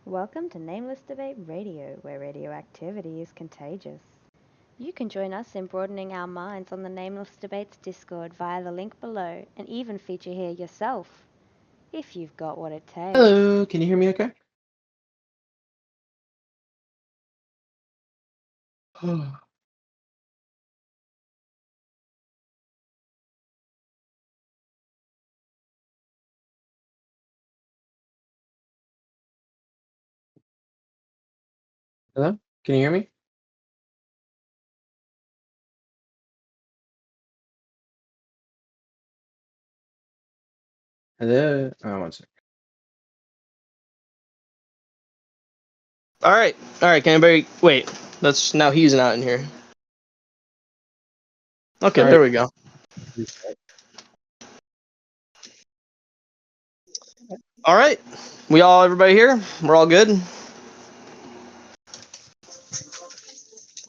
Welcome to Nameless Debate Radio, where radioactivity is contagious. You can join us in broadening our minds on the Nameless Debates Discord via the link below and even feature here yourself, if you've got what it takes. Hello, can you hear me okay? Hello, can you hear me? Hello, oh, one second. All right. Can anybody wait? That's now he's not in here. Okay, there we go. All right. Everybody here? We're all good?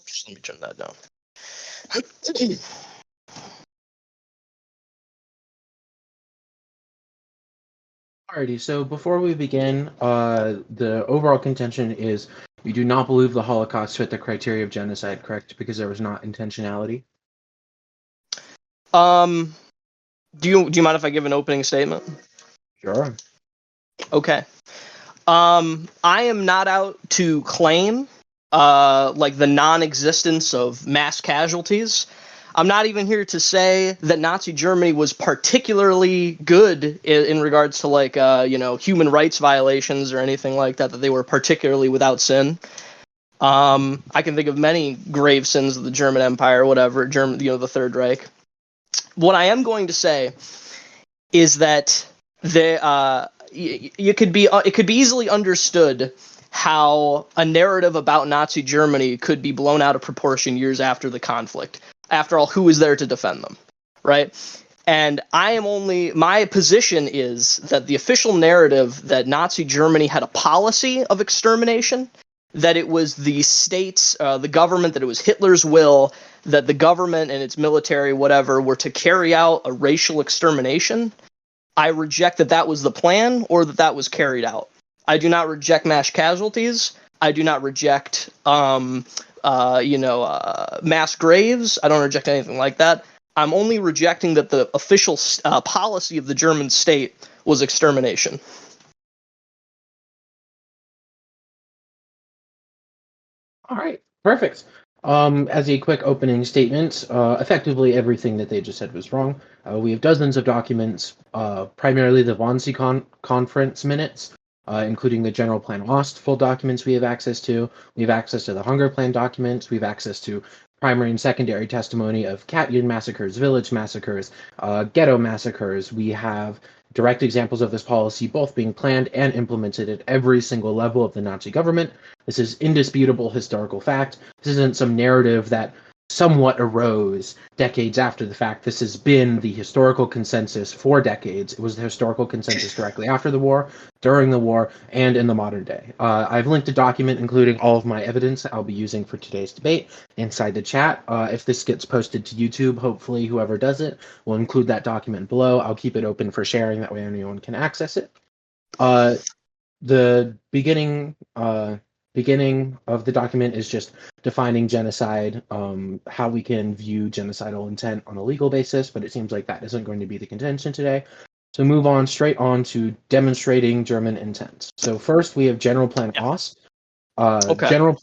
Just let me turn that down. Alrighty, so before we begin, the overall contention is you do not believe the Holocaust fit the criteria of genocide, correct? Because there was not intentionality. Do you mind if I give an opening statement? Sure. Okay. I am not out to claim like the non-existence of mass casualties. I'm not even here to say that Nazi Germany was particularly good in regards to like human rights violations or anything like that they were particularly without sin. I can think of many grave sins of the German Empire, whatever, the Third Reich. What I am going to say is that it could be easily understood how a narrative about Nazi Germany could be blown out of proportion years after the conflict. After all, who is there to defend them, right? And my position is that the official narrative that Nazi Germany had a policy of extermination, that it was the states, the government, that it was Hitler's will, that the government and its military, whatever, were to carry out a racial extermination. I reject that was the plan or that was carried out. I do not reject mass casualties. I do not reject, mass graves. I don't reject anything like that. I'm only rejecting that the official policy of the German state was extermination. All right, perfect. As a quick opening statement, effectively everything that they just said was wrong. We have dozens of documents, primarily the Wannsee conference minutes, including the General Plan Ost full documents we have access to. We have access to the Hunger Plan documents. We have access to primary and secondary testimony of Katyn massacres, village massacres, ghetto massacres. We have direct examples of this policy both being planned and implemented at every single level of the Nazi government. This is indisputable historical fact. This isn't some narrative that somewhat arose decades after the fact. This has been the historical consensus for decades. It was the historical consensus directly after the war, during the war, and in the modern day. I've linked a document including all of my evidence I'll be using for today's debate inside the chat. If this gets posted to YouTube, hopefully whoever does it will include that document below. I'll keep it open for sharing, that way anyone can access it. The beginning of the document is just defining genocide, how we can view genocidal intent on a legal basis, but it seems like that isn't going to be the contention today. So move on straight on to demonstrating German intent. So first we have General Plan Ost. Okay. General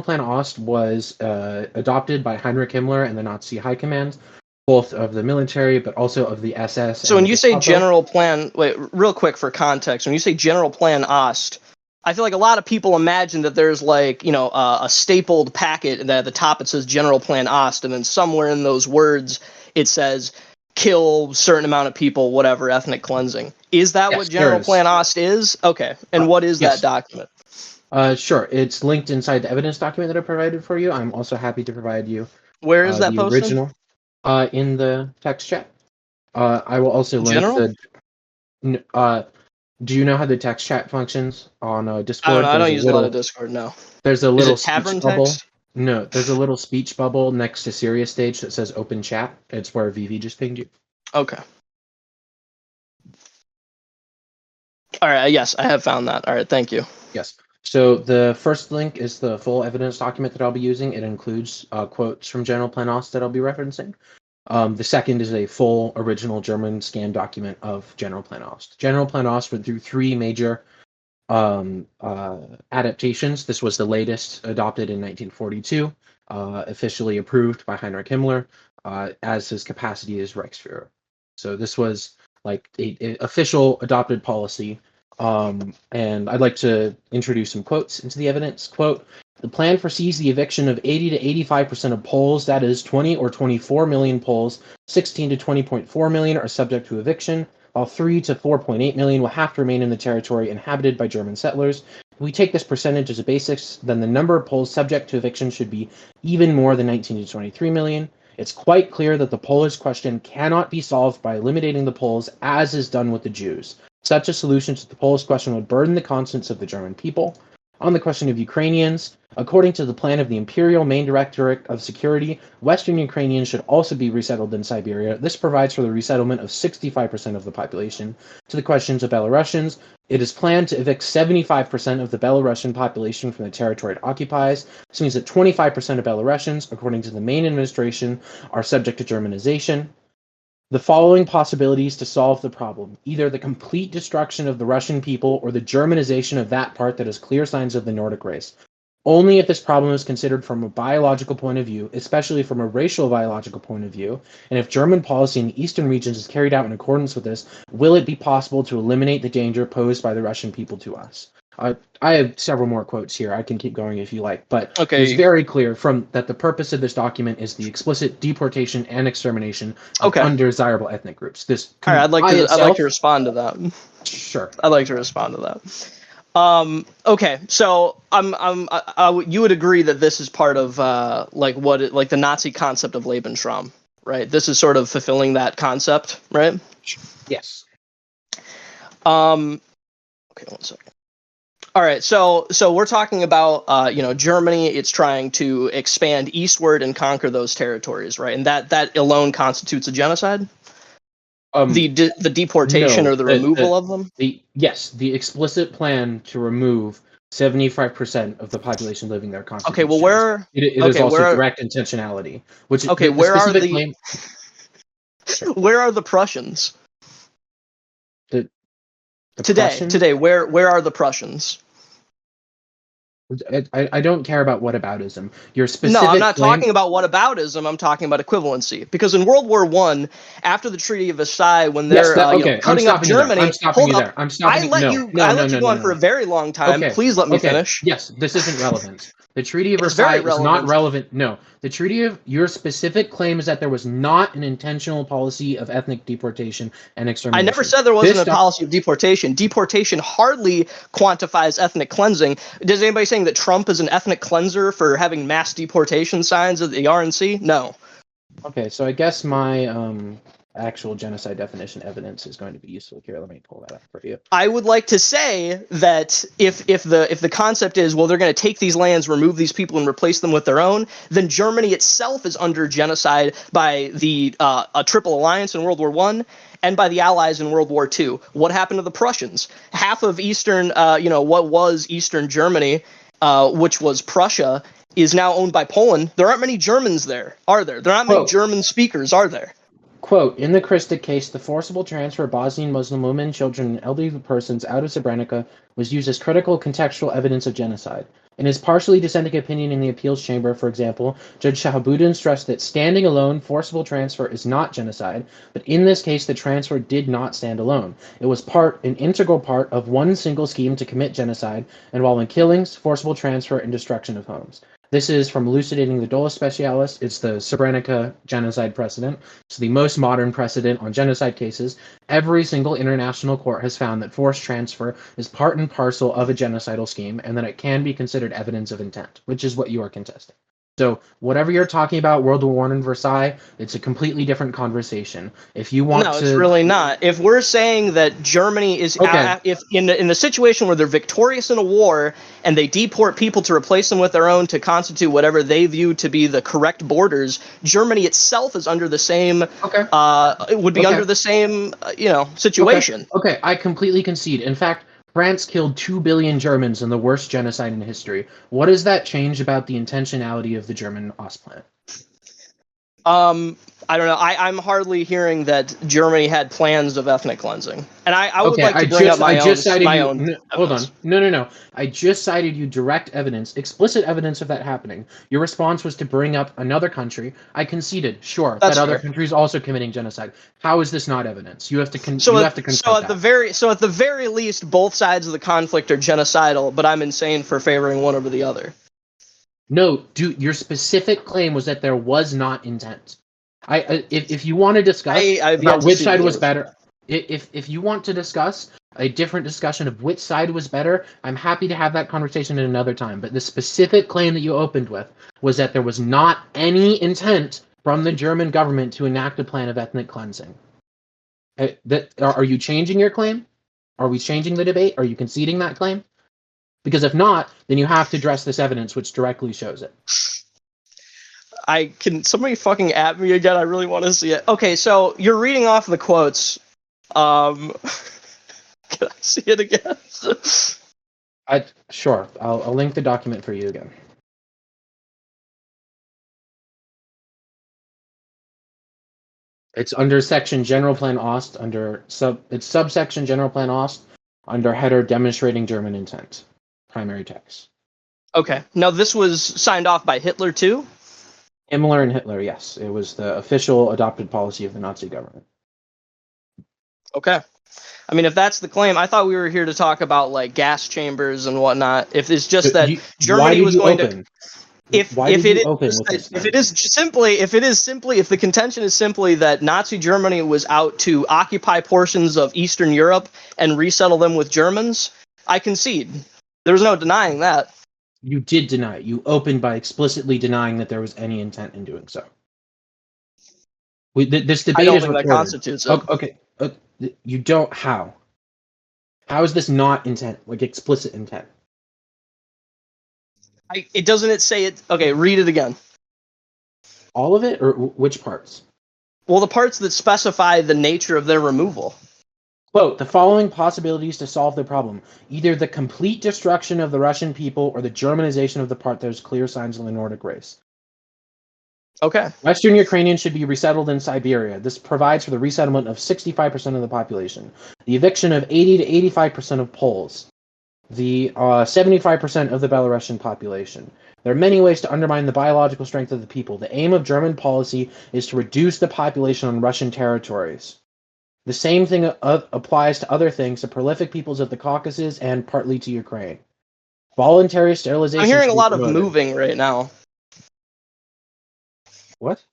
Plan Ost was adopted by Heinrich Himmler and the Nazi High Command, both of the military, but also of the SS. So when you say General Plan, wait, real quick for context, when you say General Plan Ost, I feel like a lot of people imagine that there's like, a stapled packet and that at the top it says General Plan Ost, and then somewhere in those words it says kill certain amount of people, whatever, ethnic cleansing. Is that what General Plan Ost is? Okay. And what is that document? Sure. It's linked inside the evidence document that I provided for you. I'm also happy to provide you Where is that the posted? original in the text chat. I will also link the... do you know how the text chat functions on Discord? I don't use a lot of Discord, no. There's a little speech bubble. Text? No, there's a little speech bubble next to Serious Stage that says open chat. It's where Vivi just pinged you. Okay. All right. Yes, I have found that. All right. Thank you. Yes. So the first link is the full evidence document that I'll be using. It includes quotes from General Plan Ost that I'll be referencing. The second is a full original German scan document of General Plan Ost. General Plan Ost went through 3 major adaptations. This was the latest, adopted in 1942, officially approved by Heinrich Himmler as his capacity as Reichsführer. So this was like a official adopted policy. And I'd like to introduce some quotes into the evidence. Quote, the plan foresees the eviction of 80 to 85% of Poles, that is 20 or 24 million Poles, 16 to 20.4 million are subject to eviction, while 3 to 4.8 million will have to remain in the territory inhabited by German settlers. If we take this percentage as a basis, then the number of Poles subject to eviction should be even more than 19 to 23 million. It's quite clear that the Polish question cannot be solved by eliminating the Poles, as is done with the Jews. Such a solution to the Polish question would burden the conscience of the German people. On the question of Ukrainians, according to the plan of the Imperial Main Directorate of Security, Western Ukrainians should also be resettled in Siberia. This provides for the resettlement of 65% of the population. To the questions of Belarusians, it is planned to evict 75% of the Belarusian population from the territory it occupies. This means that 25% of Belarusians, according to the main administration, are subject to Germanization. The following possibilities to solve the problem: either the complete destruction of the Russian people or the Germanization of that part that has clear signs of the Nordic race. Only if this problem is considered from a biological point of view, especially from a racial biological point of view, and if German policy in the eastern regions is carried out in accordance with this, will it be possible to eliminate the danger posed by the Russian people to us. I have several more quotes here. I can keep going if you like, but it's very clear from that the purpose of this document is the explicit deportation and extermination of undesirable ethnic groups. This all right, I'd like to respond to that. Sure. I'd like to respond to that. Okay, so you would agree that this is part of like the Nazi concept of Lebensraum, right? This is sort of fulfilling that concept, right? Yes. Okay, 1 second. All right, so we're talking about Germany. It's trying to expand eastward and conquer those territories, right? And that alone constitutes a genocide. The deportation or the removal of them. The explicit plan to remove 75% of the population living there constitutes. Okay, well, where it is also direct intentionality. Which where are the where are the Prussians? Today, where are the Prussians? I don't care about whataboutism. Your specific. No, I'm not talking about whataboutism. I'm talking about equivalency. Because in World War I, after the Treaty of Versailles, when they're cutting up Germany, hold up. I let you go on for a very long time. Okay. Please let me finish. Yes, this isn't relevant. The Treaty of Versailles is not relevant. No, the Treaty of your specific claim is that there was not an intentional policy of ethnic deportation and extermination. I never said there wasn't a policy of deportation. Deportation hardly quantifies ethnic cleansing. Does anybody saying that Trump is an ethnic cleanser for having mass deportation signs at the RNC? No. Okay, so I guess my actual genocide definition evidence is going to be useful here. Let me pull that up for you. I would like to say that if the concept is, well, they're going to take these lands, remove these people, and replace them with their own, then Germany itself is under genocide by the a Triple Alliance in World War I and by the Allies in World War II. What happened to the Prussians? Half of Eastern, what was Eastern Germany, which was Prussia, is now owned by Poland. There aren't many Germans there, are there? There aren't many German speakers, are there? Quote, in the Kristic case, the forcible transfer of Bosnian Muslim women, children, and elderly persons out of Srebrenica was used as critical contextual evidence of genocide. In his partially dissenting opinion in the appeals chamber, for example, Judge Shahabuddin stressed that standing alone, forcible transfer is not genocide, but in this case, the transfer did not stand alone. It was an integral part of one single scheme to commit genocide, involving killings, forcible transfer, and destruction of homes. This is from Elucidating the Dolus Specialis. It's the Srebrenica genocide precedent. It's the most modern precedent on genocide cases. Every single international court has found that forced transfer is part and parcel of a genocidal scheme, and that it can be considered evidence of intent, which is what you are contesting. So whatever you're talking about, World War I and Versailles, it's a completely different conversation. If you want to... No, it's really not. If we're saying that Germany is... if in the situation where they're victorious in a war and they deport people to replace them with their own to constitute whatever they view to be the correct borders, Germany itself is under the same... it would be under the same, situation. Okay, I completely concede. In fact, France killed 2 billion Germans in the worst genocide in history. What does that change about the intentionality of the German Ostplan? I don't know. I'm hardly hearing that Germany had plans of ethnic cleansing, and I would like to bring up my own. Hold on. No. I just cited you direct evidence, explicit evidence of that happening. Your response was to bring up another country. I conceded, sure, That's that other fair. country is also committing genocide. How is this not evidence? You have to confront So at the very least, both sides of the conflict are genocidal, but I'm insane for favoring one over the other. No, your specific claim was that there was not intent. If you want to discuss about which side was better, if you want to discuss a different discussion of which side was better, I'm happy to have that conversation at another time. But the specific claim that you opened with was that there was not any intent from the German government to enact a plan of ethnic cleansing. Are you changing your claim? Are we changing the debate? Are you conceding that claim? Because if not, then you have to address this evidence which directly shows it. Can somebody fucking at me again? I really want to see it. Okay, so you're reading off the quotes. Can I see it again? Sure. I'll link the document for you again. It's under section General Plan Ost, it's subsection General Plan Ost, under header demonstrating German intent. Primary text. Okay. Now this was signed off by Hitler too? Himmler and Hitler, yes. It was the official adopted policy of the Nazi government. Okay. I mean, if that's the claim, I thought we were here to talk about like gas chambers and whatnot. If it's just that Germany was going to, if the contention is simply that Nazi Germany was out to occupy portions of Eastern Europe and resettle them with Germans, I concede. There's no denying that. You did deny it. You opened by explicitly denying that there was any intent in doing so. This debate is recorded. That constitutes it. Okay. You don't. How? How is this not intent? Like explicit intent? It doesn't. It say it. Okay, read it again. All of it, or which parts? Well, the parts that specify the nature of their removal. Quote, the following possibilities to solve the problem. Either the complete destruction of the Russian people or the Germanization of the part that has clear signs of the Nordic race. Okay. Western Ukrainians should be resettled in Siberia. This provides for the resettlement of 65% of the population. The eviction of 80 to 85% of Poles. The 75% of the Belarusian population. There are many ways to undermine the biological strength of the people. The aim of German policy is to reduce the population on Russian territories. The same thing applies to other things, the prolific peoples of the Caucasus and partly to Ukraine. Voluntary sterilization. I'm hearing a lot of moving right now. What?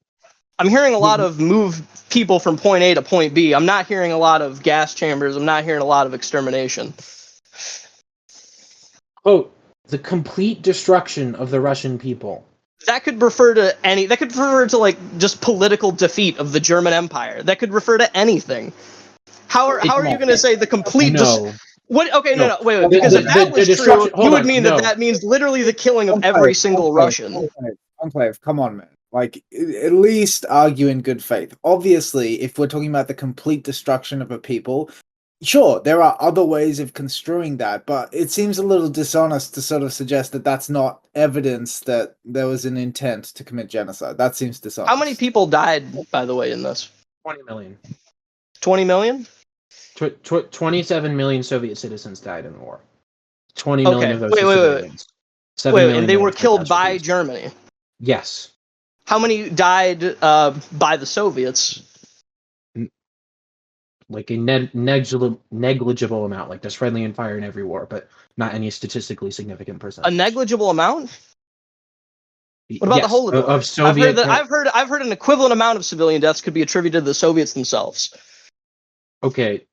I'm hearing a lot of move people from point A to point B. I'm not hearing a lot of gas chambers. I'm not hearing a lot of extermination. Quote, the complete destruction of the Russian people. That could refer to like just political defeat of the German Empire. That could refer to anything. How are you going to say the complete? No. What? Okay, no. Wait. Because if that was true, you would mean that means literally the killing of every single Russian. Enclave, come on, man. Like, at least argue in good faith. Obviously, if we're talking about the complete destruction of a people, sure, there are other ways of construing that, but it seems a little dishonest to sort of suggest that that's not evidence that there was an intent to commit genocide. That seems dishonest. How many people died, by the way, in this? 20 million. 20 million? 27 million Soviet citizens died in the war. 20 million of those civilians. Wait, and they were killed by Germany? Yes. How many died by the Soviets? Like a negligible amount. Like there's friendly fire in every war, but not any statistically significant percentage. A negligible amount? What about the whole of Soviet? I've heard an equivalent amount of civilian deaths could be attributed to the Soviets themselves. Okay.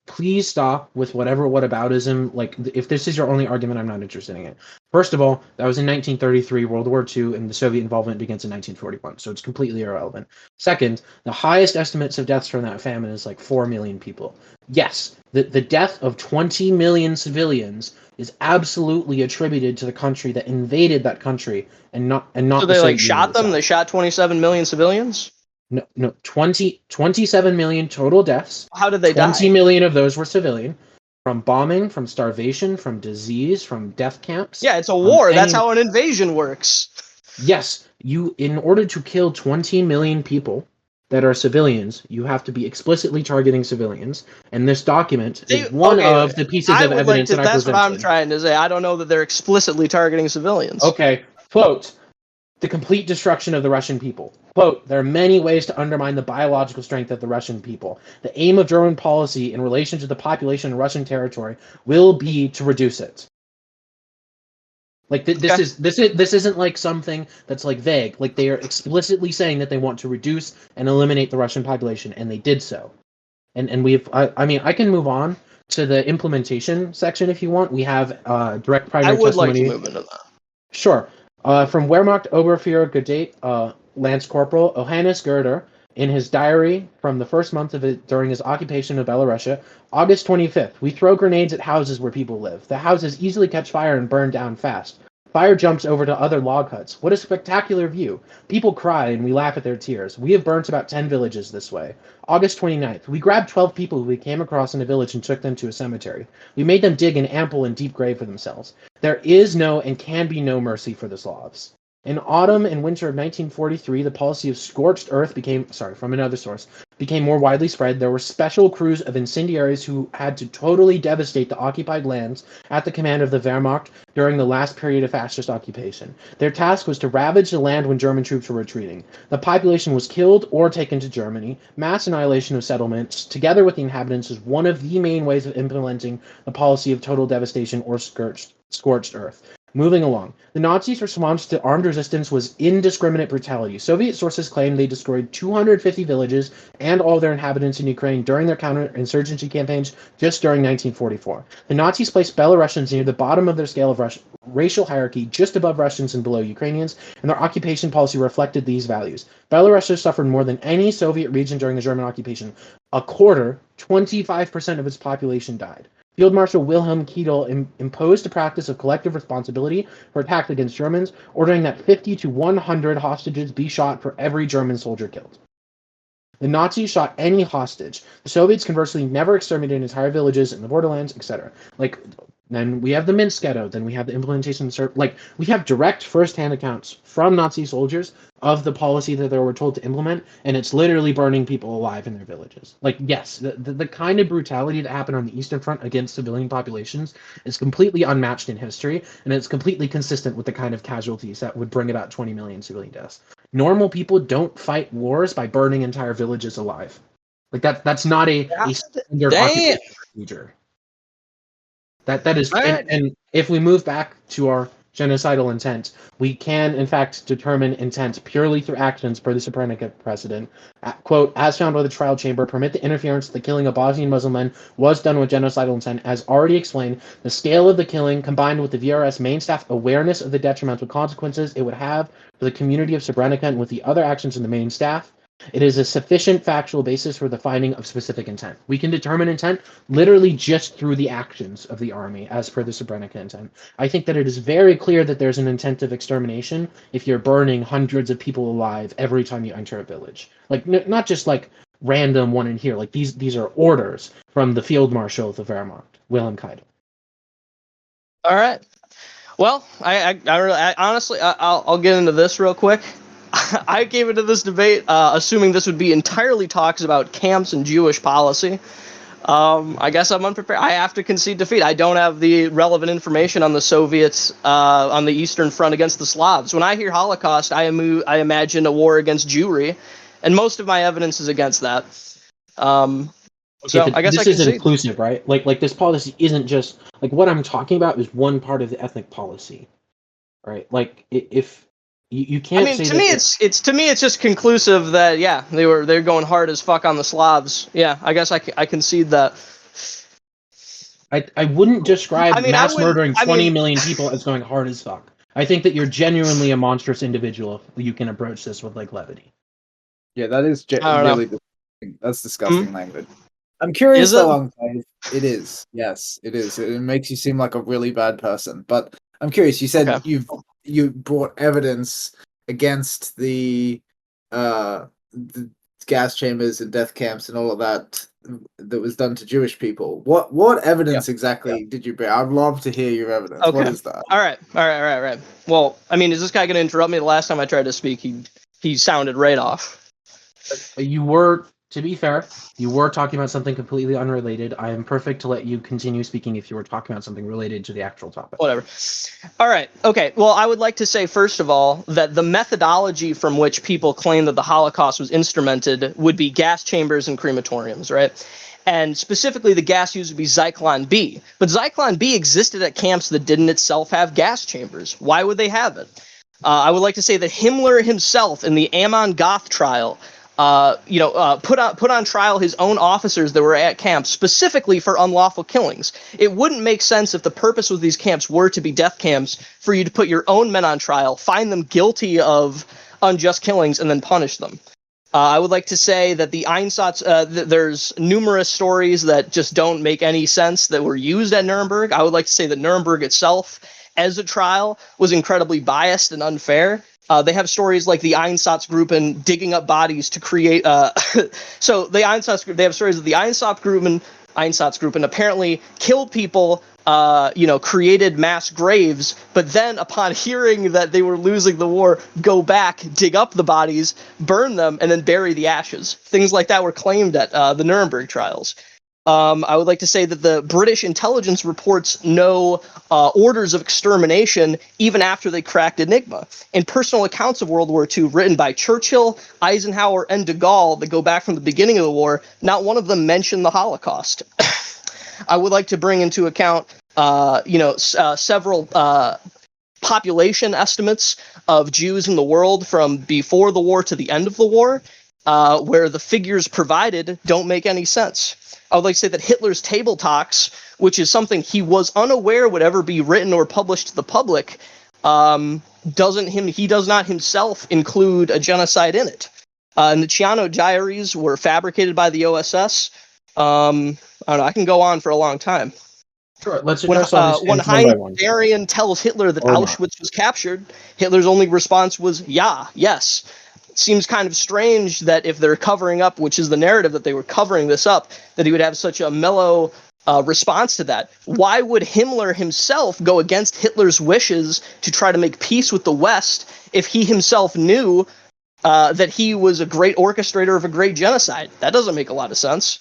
Please stop with whatever whataboutism. Like, if this is your only argument, I'm not interested in it. First of all, that was in 1933, World War II, and the Soviet involvement begins in 1941, so it's completely irrelevant. Second, the highest estimates of deaths from that famine is like 4 million people. Yes, the death of 20 million civilians is absolutely attributed to the country that invaded that country, and not. So they like shot them? They shot 27 million civilians? No, 27 million total deaths. How did they die? 20 million of those were civilian. from bombing, from starvation, from disease, from death camps. Yeah, it's a war. That's any- how an invasion works. Yes, in order to kill 20 million people that are civilians, you have to be explicitly targeting civilians. And this document is one of the pieces of evidence that I That's what I'm presented. trying to say. I don't know that they're explicitly targeting civilians. Okay, quote, the complete destruction of the Russian people. Quote, there are many ways to undermine the biological strength of the Russian people. The aim of German policy in relation to the population in Russian territory will be to reduce it. Like this isn't like something that's like vague. Like they are explicitly saying that they want to reduce and eliminate the Russian population, and they did so. And I mean I can move on to the implementation section if you want. We have direct primary testimony. I would like to move into that. Sure. From Wehrmacht Oberführer Cadet Lance Corporal Johannes Gerder, in his diary from the first month of it during his occupation of Belarusia, August 25th, we throw grenades at houses where people live. The houses easily catch fire and burn down fast. Fire jumps over to other log huts. What a spectacular view. People cry and we laugh at their tears. We have burnt about 10 villages this way. August 29th, we grabbed 12 people who we came across in a village and took them to a cemetery. We made them dig an ample and deep grave for themselves. There is no and can be no mercy for the Slavs. In autumn and winter of 1943, the policy of scorched earth became more widely spread. There were special crews of incendiaries who had to totally devastate the occupied lands at the command of the Wehrmacht during the last period of fascist occupation. Their task was to ravage the land when German troops were retreating. The population was killed or taken to Germany. Mass annihilation of settlements, together with the inhabitants, is one of the main ways of implementing the policy of total devastation or scorched earth. Moving along, the Nazis' response to armed resistance was indiscriminate brutality. Soviet sources claim they destroyed 250 villages and all their inhabitants in Ukraine during their counterinsurgency campaigns just during 1944. The Nazis placed Belarusians near the bottom of their scale of racial hierarchy, just above Russians and below Ukrainians, and their occupation policy reflected these values. Belarus suffered more than any Soviet region during the German occupation. A quarter, 25% of its population died. Field Marshal Wilhelm Keidel imposed a practice of collective responsibility for attacks against Germans, ordering that 50 to 100 hostages be shot for every German soldier killed. The Nazis shot any hostage. The Soviets, conversely, never exterminated entire villages in the borderlands, etc. Then we have the Minsk Ghetto. Then we have the implementation. We have direct first-hand accounts from Nazi soldiers of the policy that they were told to implement, and it's literally burning people alive in their villages. Yes, the kind of brutality that happened on the Eastern Front against civilian populations is completely unmatched in history, and it's completely consistent with the kind of casualties that would bring about 20 million civilian deaths. Normal people don't fight wars by burning entire villages alive. That's not a standard occupation procedure. That is, right. and if we move back to our genocidal intent, we can in fact determine intent purely through actions per the Srebrenica precedent. Quote, as found by the trial chamber, permit the interference the killing of Bosnian Muslim men was done with genocidal intent. As already explained, the scale of the killing combined with the VRS main staff awareness of the detrimental consequences it would have for the community of Srebrenica and with the other actions in the main staff, it is a sufficient factual basis for the finding of specific intent. We can determine intent literally just through the actions of the army, as per the Srebrenica intent. I think that it is very clear that there's an intent of extermination if you're burning hundreds of people alive every time you enter a village. Not just random one in here. These are orders from the Field Marshal of the Wehrmacht, Wilhelm Keidel. All right. Well, I'll get into this real quick. I came into this debate assuming this would be entirely talks about camps and Jewish policy. I guess I'm unprepared. I have to concede defeat. I don't have the relevant information on the Soviets on the Eastern Front against the Slavs. When I hear Holocaust, I imagine a war against Jewry, and most of my evidence is against that. So I guess this is inclusive, right? This policy isn't just what I'm talking about is one part of the ethnic policy, right? If you can't. I mean, to me, it's just conclusive that they're going hard as fuck on the Slavs. Yeah, I guess I concede that. I wouldn't describe murdering 20 million people as going hard as fuck. I think that you're genuinely a monstrous individual if you can approach this with levity. Yeah, that is really disgusting. That's disgusting language. I'm curious how long it is. Yes, it is. It makes you seem like a really bad person. But I'm curious. You said you brought evidence against the gas chambers and death camps and all of that that was done to Jewish people. What evidence exactly did you bring? I'd love to hear your evidence. Okay. What is that? All right. Well, I mean, is this guy going to interrupt me? The last time I tried to speak, he sounded right off. You were, to be fair, you were talking about something completely unrelated. I am perfect to let you continue speaking if you were talking about something related to the actual topic. Whatever. All right. Okay. Well, I would like to say, first of all, that the methodology from which people claim that the Holocaust was instrumented would be gas chambers and crematoriums, right? And specifically, the gas used would be Zyklon B. But Zyklon B existed at camps that didn't itself have gas chambers. Why would they have it? I would like to say that Himmler himself, in the Ammon Goth trial, put on trial his own officers that were at camps specifically for unlawful killings. It wouldn't make sense if the purpose of these camps were to be death camps for you to put your own men on trial, find them guilty of unjust killings, and then punish them. I would like to say that the Einsatz, there's numerous stories that just don't make any sense that were used at Nuremberg. I would like to say that Nuremberg itself, as a trial, was incredibly biased and unfair. They have stories like the Einsatzgruppen digging up bodies to create. So they have stories of the Einsatzgruppen apparently killed people, created mass graves, but then upon hearing that they were losing the war, go back, dig up the bodies, burn them, and then bury the ashes. Things like that were claimed at the Nuremberg trials. I would like to say that the British intelligence reports no orders of extermination even after they cracked Enigma. In personal accounts of World War II written by Churchill, Eisenhower, and de Gaulle that go back from the beginning of the war, not one of them mentioned the Holocaust. I would like to bring into account, several population estimates of Jews in the world from before the war to the end of the war, where the figures provided don't make any sense. I would like to say that Hitler's table talks, which is something he was unaware would ever be written or published to the public, he does not himself include a genocide in it. And the Ciano diaries were fabricated by the OSS. I don't know, I can go on for a long time. Sure, let's address all these when things one by one. Heinz Darien tells Hitler that Or not. Auschwitz was captured, Hitler's only response was, yes. Seems kind of strange that if they're covering up, which is the narrative that they were covering this up, that he would have such a mellow response to that. Why would Himmler himself go against Hitler's wishes to try to make peace with the West if he himself knew that he was a great orchestrator of a great genocide? That doesn't make a lot of sense.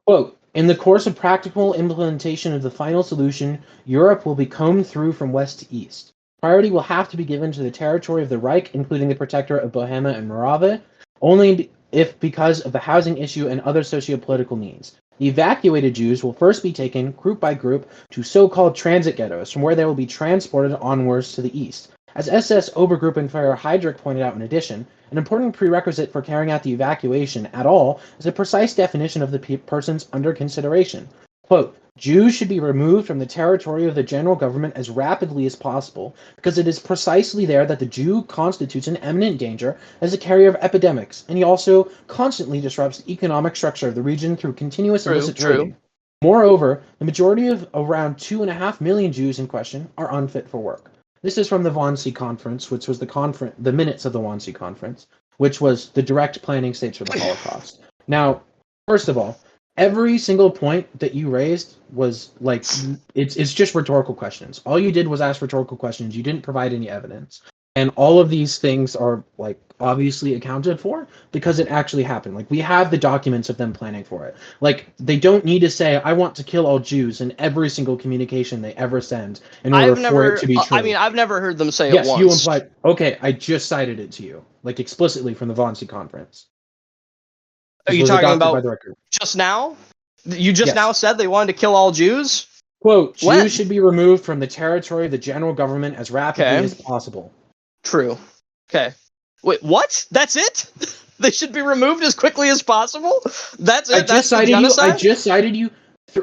Quote, in the course of practical implementation of the final solution, Europe will be combed through from west to east. Priority will have to be given to the territory of the Reich, including the Protectorate of Bohemia and Moravia, only if because of the housing issue and other socio-political needs. The evacuated Jews will first be taken, group by group, to so-called transit ghettos, from where they will be transported onwards to the east. As SS Obergruppenführer Heydrich pointed out in addition, an important prerequisite for carrying out the evacuation at all is a precise definition of the persons under consideration. Quote, Jews should be removed from the territory of the general government as rapidly as possible, because it is precisely there that the Jew constitutes an eminent danger as a carrier of epidemics, and he also constantly disrupts the economic structure of the region through continuous illicit trading. Moreover, the majority of around 2.5 million Jews in question are unfit for work. This is from the Wannsee Conference, which was the minutes of the Wannsee Conference, which was the direct planning stage for the Holocaust. Now, first of all, every single point that you raised was like, it's just rhetorical questions. All you did was ask rhetorical questions. You didn't provide any evidence. And all of these things are like obviously accounted for because it actually happened. Like we have the documents of them planning for it. Like they don't need to say, I want to kill all Jews in every single communication they ever send in order for it to be true. I mean, I've never heard them say it once. Yes, you implied, okay, I just cited it to you, like explicitly from the Wannsee Conference. Are you talking about just now? You just now said they wanted to kill all Jews? Quote, Jews should be removed from the territory of the general government as rapidly as possible. True. Okay. Wait, what? That's it? They should be removed as quickly as possible? That's it? I just cited you.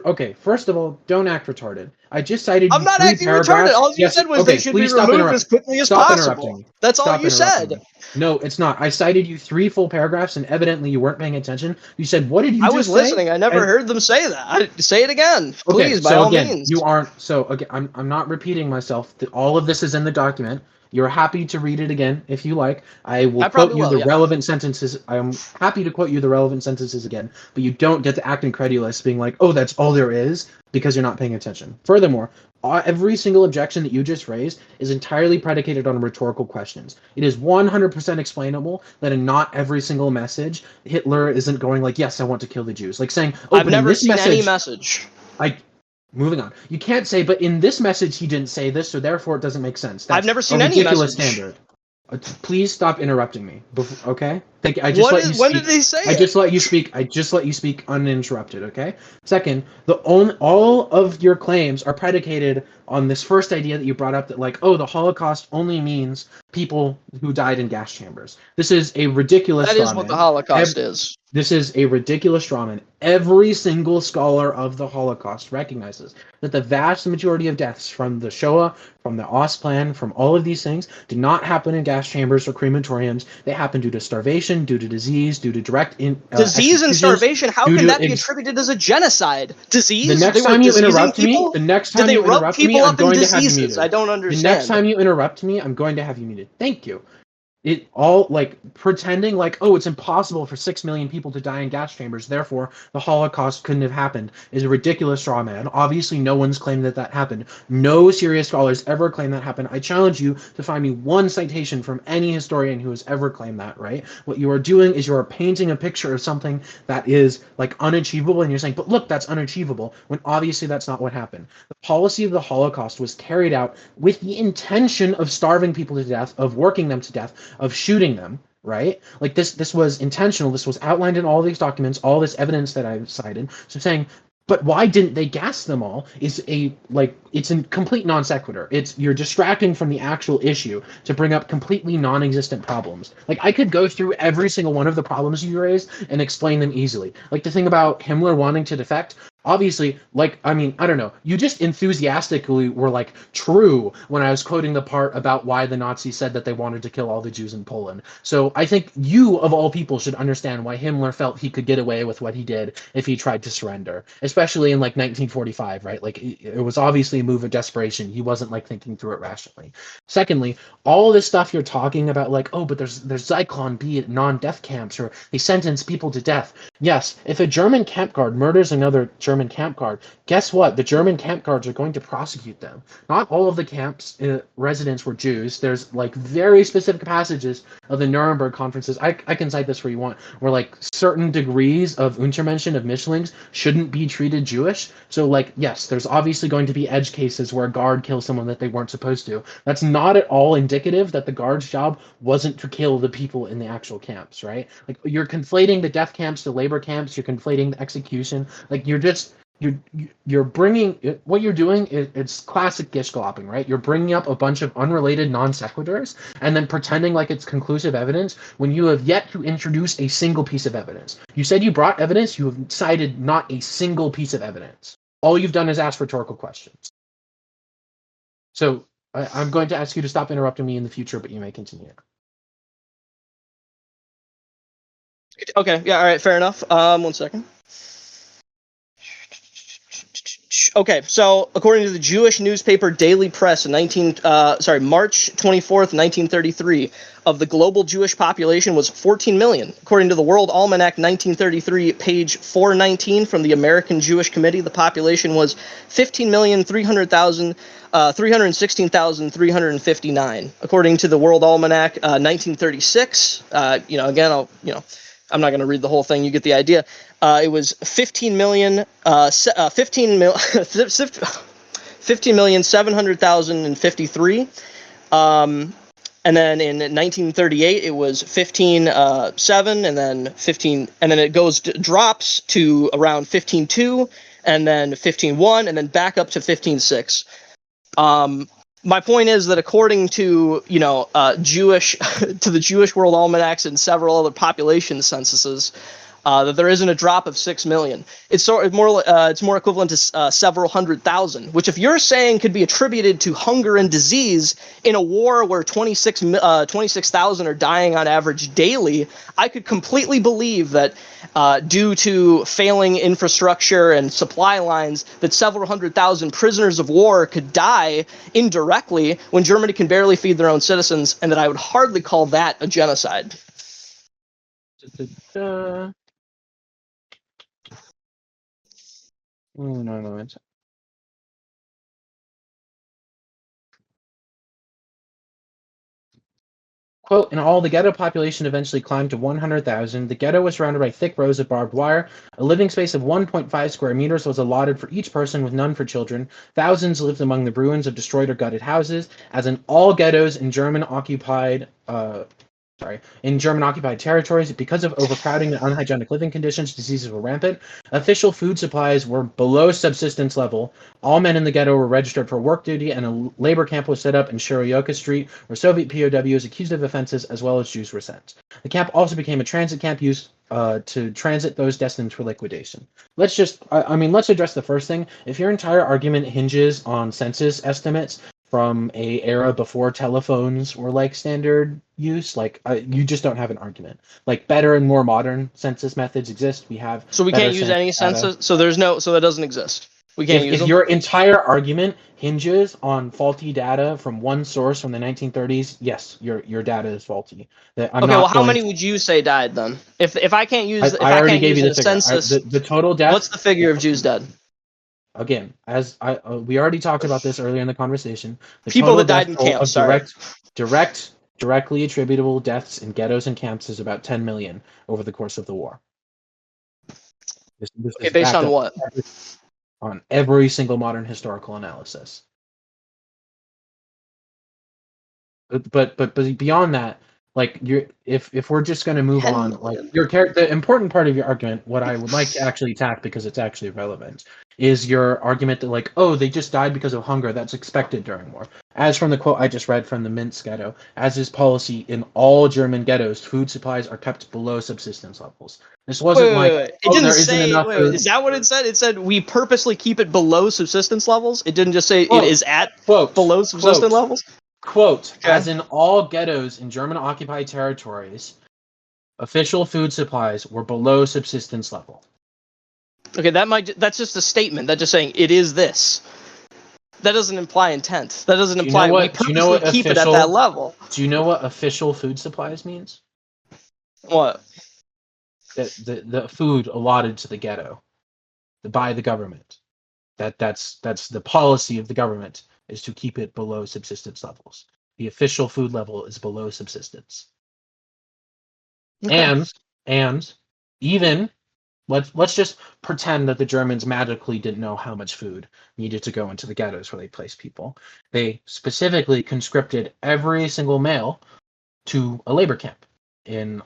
Okay, first of all, don't act retarded. I just cited I'm you not 3 acting paragraphs. retarded. All you said was they should be please stop removed as quickly as Stop possible. interrupting me. That's all Stop you interrupting said. me. No, it's not. I cited you 3 full paragraphs, and evidently you weren't paying attention. You said, "What did you I just was say?" listening. I never heard them say that. Say it again, Okay, please, by so all again, means. you aren't. So again, I'm not repeating myself. All of this is in the document. You're happy to read it again if you like. I will I quote probably you will, the yeah. relevant sentences. I'm happy to quote you the relevant sentences again, but you don't get to act incredulous, being like, "Oh, that's all there is," because you're not paying attention. Furthermore, every single objection that you just raised is entirely predicated on rhetorical questions. It is 100% explainable that in not every single message, Hitler isn't going like, "Yes, I want to kill the Jews," like saying, "Oh, I've but in never this seen any message." message. Moving on. You can't say, but in this message he didn't say this, so therefore it doesn't make sense. That's I've never a seen any ridiculous message. standard. Please stop interrupting me. Okay? I When speak. did they say I it? just let you speak. I just let you speak uninterrupted. Okay. Second, all of your claims are predicated on this first idea that you brought up that like, oh, the Holocaust only means people who died in gas chambers. This is a ridiculous That straw is what the man. Holocaust is. This is a ridiculous straw man. Every single scholar of the Holocaust recognizes that the vast majority of deaths from the Shoah, from the Ostplan, from all of these things did not happen in gas chambers or crematoriums. They happen due to starvation, due to disease, due to direct Disease and starvation, how due can to that be attributed as a genocide? Disease? The next They were time you diseasing interrupt me, people? the next Did time they you rub interrupt me, people I'm up in going to have you diseases? muted. I don't The understand. next time you interrupt me, I'm going to have you muted. Thank you. It all like pretending like, oh, it's impossible for 6 million people to die in gas chambers, therefore the Holocaust couldn't have happened, is a ridiculous straw man. Obviously, no one's claimed that happened. No serious scholars ever claim that happened. I challenge you to find me one citation from any historian who has ever claimed that, right? What you are doing is you are painting a picture of something that is like unachievable, and you're saying, but look, that's unachievable, when obviously that's not what happened. The policy of the Holocaust was carried out with the intention of starving people to death, of working them to death, of shooting them, right? Like this was intentional. This was outlined in all these documents, all this evidence that I've cited. So saying, but why didn't they gas them all is it's a complete non sequitur. You're distracting from the actual issue to bring up completely non-existent problems. Like I could go through every single one of the problems you raised and explain them easily. Like the thing about Himmler wanting to defect, obviously, like, I mean, I don't know. You just enthusiastically were like, true, when I was quoting the part about why the Nazis said that they wanted to kill all the Jews in Poland. So I think you, of all people, should understand why Himmler felt he could get away with what he did if he tried to surrender, especially in like 1945, right? Like it was obviously a move of desperation. He wasn't like thinking through it rationally. Secondly, all this stuff you're talking about, like, oh, but there's Zyklon B at non-death camps, or they sentence people to death. Yes, if a German camp guard murders another German camp guard, guess what? The German camp guards are going to prosecute them. Not all of the camp's residents were Jews. There's like very specific passages of the Nuremberg conferences. I can cite this where you want, where like certain degrees of Untermenschen, of Mischlings, shouldn't be treated Jewish. So like, yes, there's obviously going to be edge cases where a guard kills someone that they weren't supposed to. That's not at all indicative that the guard's job wasn't to kill the people in the actual camps, right? Like you're conflating the death camps to labor camps. You're conflating the execution. Like you're bringing what you're doing is it's classic gishgalopping, right? You're bringing up a bunch of unrelated non sequiturs and then pretending like it's conclusive evidence when you have yet to introduce a single piece of evidence. You said you brought evidence, you have cited not a single piece of evidence. All you've done is ask rhetorical questions. So I'm going to ask you to stop interrupting me in the future, but you may continue. Okay, yeah, all right, fair enough. 1 second. Okay, so according to the Jewish newspaper Daily Press in March 24th, 1933, of the global Jewish population was 14 million. According to the World Almanac 1933, page 419 from the American Jewish Committee, the population was 15,316,359. According to the World Almanac 1936, again, I'm not going to read the whole thing. You get the idea. It was 15,700,053. And then in 1938, it was 15.7, and then 15, and then it drops to around 15.2, and then 15.1, and then back up to 15.6. My point is that according to the Jewish World Almanacs and several other population censuses, that there isn't a drop of 6 million. It's more equivalent to several 100,000, which if you're saying could be attributed to hunger and disease in a war where 26,000 are dying on average daily, I could completely believe that due to failing infrastructure and supply lines, that several 100,000 prisoners of war could die indirectly when Germany can barely feed their own citizens, and that I would hardly call that a genocide. No. Quote, in all, the ghetto population eventually climbed to 100,000. The ghetto was surrounded by thick rows of barbed wire. A living space of 1.5 square meters was allotted for each person, with none for children. Thousands lived among the ruins of destroyed or gutted houses. As in all ghettos in German-occupied territories, because of overcrowding and unhygienic living conditions, diseases were rampant. Official food supplies were below subsistence level. All men in the ghetto were registered for work duty, and a labor camp was set up in Shirioka Street, where Soviet POWs accused of offenses as well as Jews were sent. The camp also became a transit camp used to transit those destined for liquidation. Let's address the first thing. If your entire argument hinges on census estimates from a era before telephones were like standard use, you just don't have an argument. Like, better and more modern census methods exist. We have so we can't use any census. So that doesn't exist. We can't use them. If your entire argument hinges on faulty data from one source from the 1930s, yes, your data is faulty. How many would you say died then? If I can't use, I already gave you the figure. Census, the total deaths. What's the figure of Jews dead? Again, we already talked about this earlier in the conversation. The people that died in camps. Directly attributable deaths in ghettos and camps is about 10 million over the course of the war. This based on what? On every single modern historical analysis. But beyond that, if we're just going to move on, the important part of your argument, what I would like to actually attack, because it's actually relevant, is your argument that they just died because of hunger. That's expected during war. As from the quote I just read from the Minsk ghetto, as is policy in all German ghettos, food supplies are kept below subsistence levels. This wasn't it didn't say enough. Is that what it said? It said we purposely keep it below subsistence levels. It didn't just say it is at below subsistence levels. Quote, as in all ghettos in German-occupied territories, official food supplies were below subsistence level. Okay, that's just a statement. That's just saying it is this. That doesn't imply intent. That doesn't imply we purposely keep it at that level. Do you know what official food supplies means? What? The food allotted to the ghetto by the government. That's the policy of the government, is to keep it below subsistence levels. The official food level is below subsistence. Okay. And even let's just pretend that the Germans magically didn't know how much food needed to go into the ghettos where they placed people. They specifically conscripted every single male to a labor camp in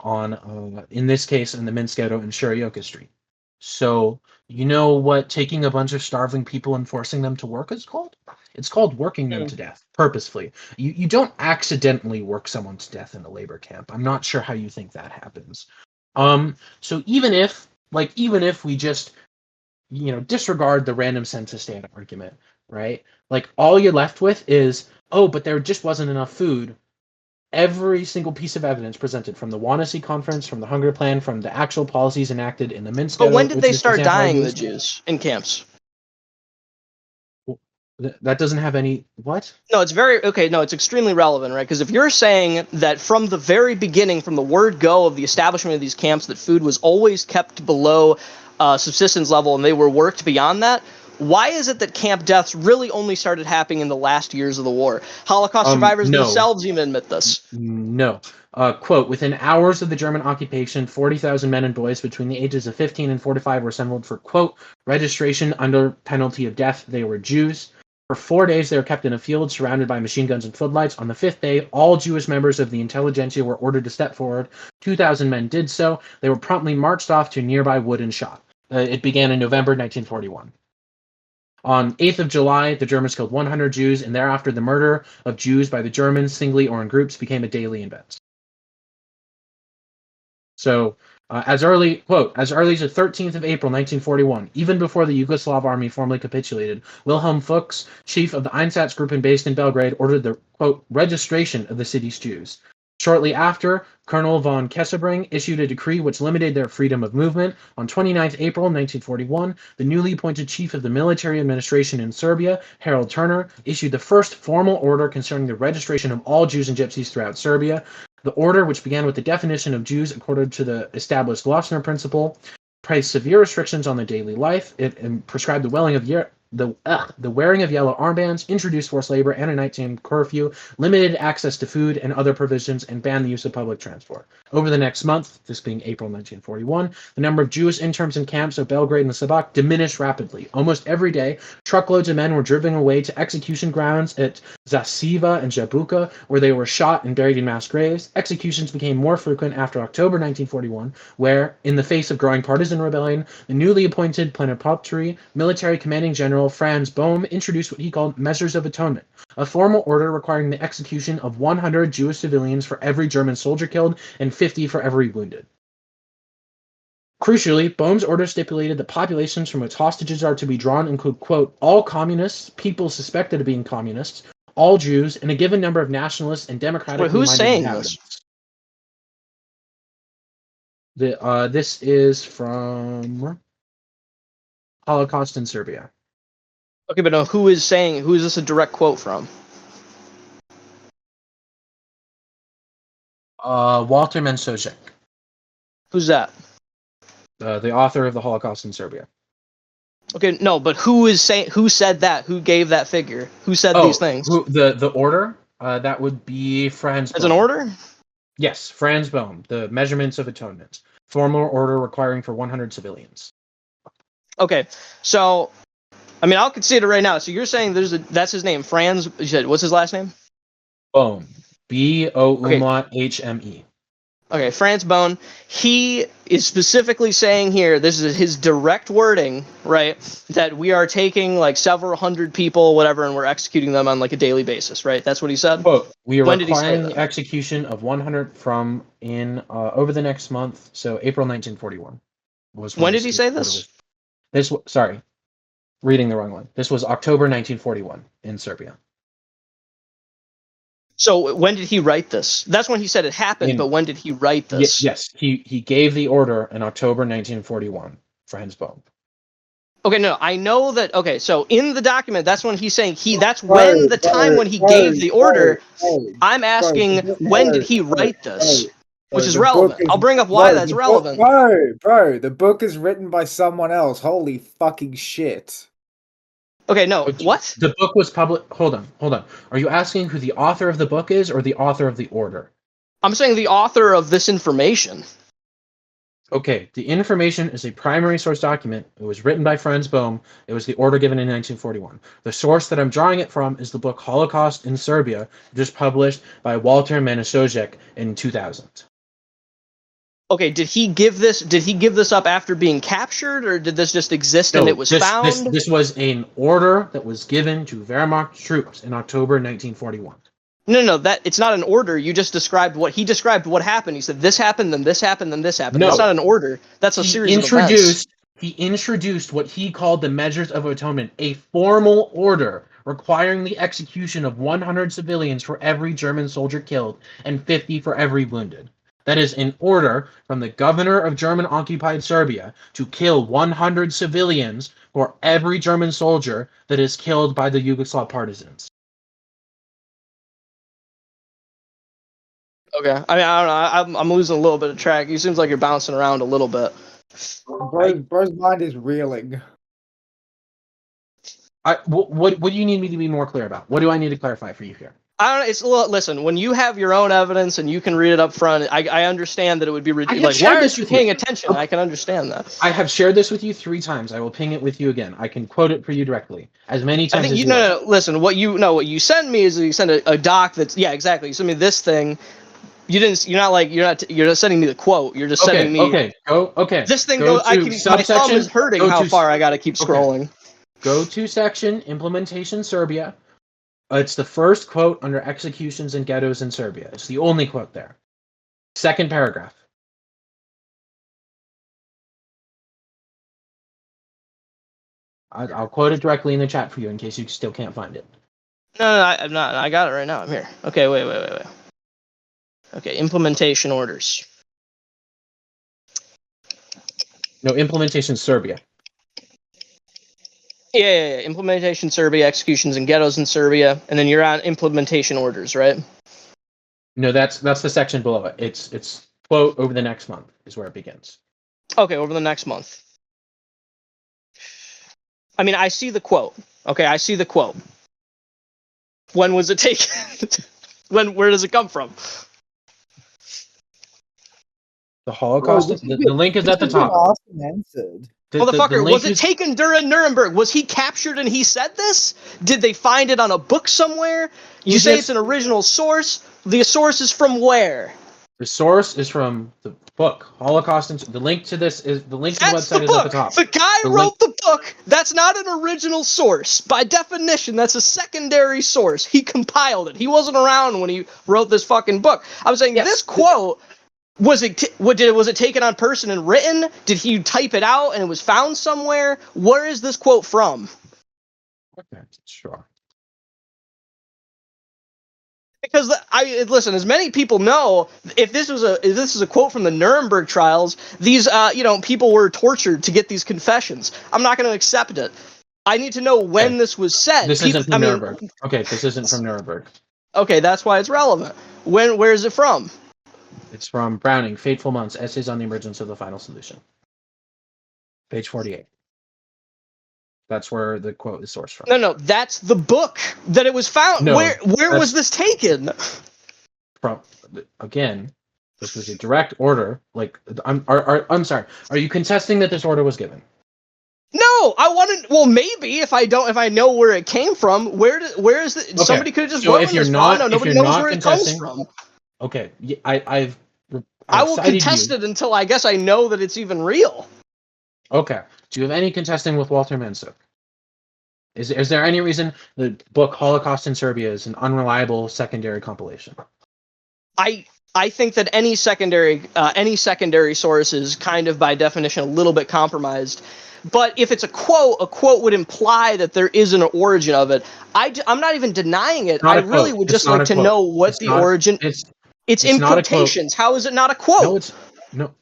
this case in the Minsk ghetto in Shirioka Street. So you know what taking a bunch of starving people and forcing them to work is called? It's called working them to death, purposefully. You don't accidentally work someone to death in a labor camp. I'm not sure how you think that happens. So even if we just, disregard the random census data argument, right? All you're left with is, but there just wasn't enough food. Every single piece of evidence presented from the Wannsee Conference, from the Hunger Plan, from the actual policies enacted in the Minsk ghetto. But when did they start dying, the Jews, in camps? That doesn't have any what? No, it's extremely relevant, right? Because if you're saying that from the very beginning, from the word go of the establishment of these camps, that food was always kept below subsistence level and they were worked beyond that, why is it that camp deaths really only started happening in the last years of the war? Holocaust survivors themselves even admit this. No. Quote, within hours of the German occupation, 40,000 men and boys between the ages of 15 and 45 were assembled for, quote, registration under penalty of death. They were Jews. For 4 days, they were kept in a field surrounded by machine guns and floodlights. On the 5th day, all Jewish members of the intelligentsia were ordered to step forward. 2,000 men did so. They were promptly marched off to a nearby wood and shot. It began in November 1941. On 8th of July, the Germans killed 100 Jews, and thereafter the murder of Jews by the Germans, singly or in groups, became a daily event. So As early as the 13th of April 1941, even before the Yugoslav army formally capitulated, Wilhelm Fuchs, chief of the Einsatz group based in Belgrade, ordered the, quote, registration of the city's Jews. Shortly after, Colonel von Kesselbring issued a decree which limited their freedom of movement. On 29th April 1941, the newly appointed chief of the military administration in Serbia, Harold Turner, issued the first formal order concerning the registration of all Jews and Gypsies throughout Serbia. The order, which began with the definition of Jews according to the established Glossner principle, placed severe restrictions on their daily life. It prescribed the wearing of yellow armbands, introduced forced labor and a nighttime curfew, limited access to food and other provisions, and banned the use of public transport. Over the next month, this being April 1941, the number of Jewish interns in camps of Belgrade and Sabak diminished rapidly. Almost every day, truckloads of men were driven away to execution grounds at Zasiva and Jabuka, where they were shot and buried in mass graves. Executions became more frequent after October 1941, where, in the face of growing partisan rebellion, the newly appointed plenipotentiary military commanding general Franz Bohm introduced what he called Measures of Atonement, a formal order requiring the execution of 100 Jewish civilians for every German soldier killed and 50 for every wounded. Crucially, Bohm's order stipulated that populations from which hostages are to be drawn include, quote, all communists, people suspected of being communists, all Jews, and a given number of nationalists and democratically minded Who's saying inhabitants. This is from Holocaust in Serbia. Okay, but no, who is this a direct quote from? Walter Mensojek, Who's that? the author of the Holocaust in Serbia. Okay, no, but who said that? Who gave that figure? Who said these things? The order? That would be Franz Bohm. As an order? Yes, Franz Bohm, the Measurements of Atonement. Formal order requiring for 100 civilians. Okay, so, I mean, I'll concede it right now. So you're saying that's his name, Franz, you said, what's his last name? Bohm. B-O-H-M-E. Okay, Franz Bohm, he is specifically saying here, this is his direct wording, right, that we are taking like several hundred people, whatever, and we're executing them on like a daily basis, right? That's what he said? Quote, we are When did he say requiring that? the execution of 100 from over the next month, so April 1941. When did he say this? Sorry, reading the wrong one. This was October 1941 in Serbia. So when did he write this? That's when he said it happened, but when did he write this? Yes, he gave the order in October 1941 for Franz Bohm. Okay, no, I know that. Okay, so in the document, that's when he's saying that's when the time when he gave the order. I'm asking, when did he write this? Which is relevant. I'll bring up why that's relevant. Bro, the book is written by someone else. Holy fucking shit. Okay, no, what? The book was published. Hold on. Are you asking who the author of the book is or the author of the order? I'm saying the author of this information. Okay, the information is a primary source document. It was written by Franz Bohm. It was the order given in 1941. The source that I'm drawing it from is the book Holocaust in Serbia, just published by Walter Mensojek in 2000. Okay, did he give this up after being captured, or did this just exist and it was found? This was an order that was given to Wehrmacht troops in October 1941. No, that it's not an order. You just described what happened. He said this happened, then this happened, then this happened. No, that's not an order. That's a series of events. He introduced what he called the Measures of Atonement, a formal order requiring the execution of 100 civilians for every German soldier killed and 50 for every wounded. That is an order from the governor of German-occupied Serbia to kill 100 civilians for every German soldier that is killed by the Yugoslav partisans. Okay, I mean, I don't know. I'm losing a little bit of track. It seems like you're bouncing around a little bit. Bro's mind is reeling. What do you need me to be more clear about? What do I need to clarify for you here? I don't know. Listen, when you have your own evidence and you can read it up front, I understand that it would be ridiculous. Like, why aren't you paying attention? I can understand that. I have shared this with you 3 times. I will ping it with you again. I can quote it for you directly as many times as you want. No. Listen, what you send me is you send a doc that's exactly. You send me this thing. You're not sending me the quote. You're just sending me. Okay. This thing goes. My thumb is hurting. How far I gotta keep scrolling. Go to section Implementation Serbia. It's the first quote under executions and ghettos in Serbia. It's the only quote there. Second paragraph. I'll quote it directly in the chat for you in case you still can't find it. No, I'm not. I got it right now. I'm here. Okay, wait. Okay, implementation orders. No, implementation Serbia. Yeah. Implementation Serbia, executions in ghettos in Serbia, and then you're on implementation orders, right? No, that's the section below it. It's quote over the next month is where it begins. Okay, over the next month. I mean, I see the quote. Okay, I see the quote. When was it taken? Where does it come from? The Holocaust. The link is at the top. Asked and answered. Motherfucker, was it taken during Nuremberg? Was he captured and he said this? Did they find it on a book somewhere? You say it's an original source. The source is from where? The source is from the book Holocaust. And the link to this is the link to the website is at the top. The guy wrote the book. That's not an original source. By definition, that's a secondary source. He compiled it. He wasn't around when he wrote this fucking book. I'm saying this quote. Was it taken on person and written? Did he type it out and it was found somewhere? Where is this quote from? Okay, sure. Because listen, as many people know, if this is a quote from the Nuremberg trials, these people were tortured to get these confessions. I'm not going to accept it. I need to know when this was said. This isn't from Nuremberg. Okay, this isn't from Nuremberg. Okay, that's why it's relevant. Where is it from? It's from Browning, Fateful Months, Essays on the Emergence of the Final Solution. Page 48. That's where the quote is sourced from. No, that's the book that it was found. No, where was this taken? Again, this was a direct order. Like, I'm sorry. Are you contesting that this order was given? No, I want to. Well, maybe if I know where it came from. Where is it? Okay. Somebody could have just wrote this. No, nobody knows where it comes from. Okay, I will contest it until I guess I know that it's even real. Okay. Do you have any contesting with Walter Mensuk? Is there any reason the book Holocaust in Serbia is an unreliable secondary compilation? I think that any secondary source is kind of by definition a little bit compromised. But if it's a quote would imply that there is an origin of it. I'm not even denying it. I really would just like to know what the origin. It's in quotations. How is it not a quote? No.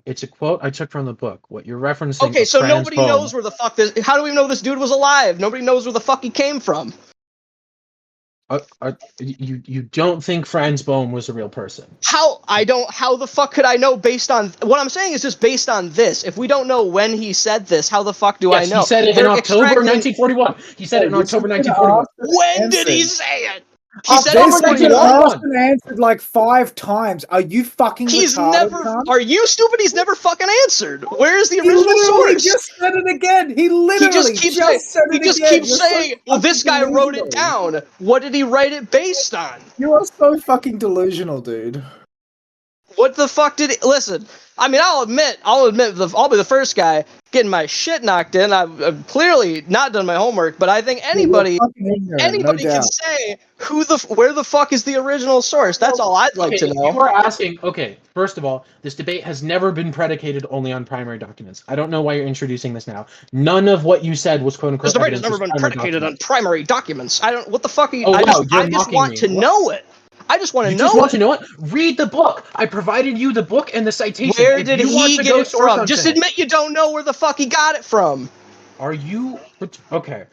It's a quote I took from the book. What you're referencing. Okay, so nobody knows where the fuck this. How do we know this dude was alive? Nobody knows where the fuck he came from. You don't think Franz Bohm was a real person? How the fuck could I know based on what I'm saying is just based on this. If we don't know when he said this, how the fuck do I know? He said it in October 1941. He said it in October 1941. When did he say it? He said asked and answered like 5 times. Are you fucking retarded? Are you stupid? He's never fucking answered. Where is the original source? He just said it again. He literally keeps saying, well, this guy wrote it down. What did he write it based on? You are so fucking delusional, dude. What the fuck did he... Listen, I mean, I'll admit, I'll be the first guy getting my shit knocked in. I've clearly not done my homework, but I think anybody can say where the fuck is the original source. That's all I'd like to know. You are asking, first of all, this debate has never been predicated only on primary documents. I don't know why you're introducing this now. None of what you said was quote-unquote This debate has never been predicated on primary documents. What the fuck are you... I just want to know it. I just want to know. You just want to know it? Read the book. I provided you the book and the citation. Where did he get it from? Just admit you don't know where the fuck he got it from. Are you... Okay.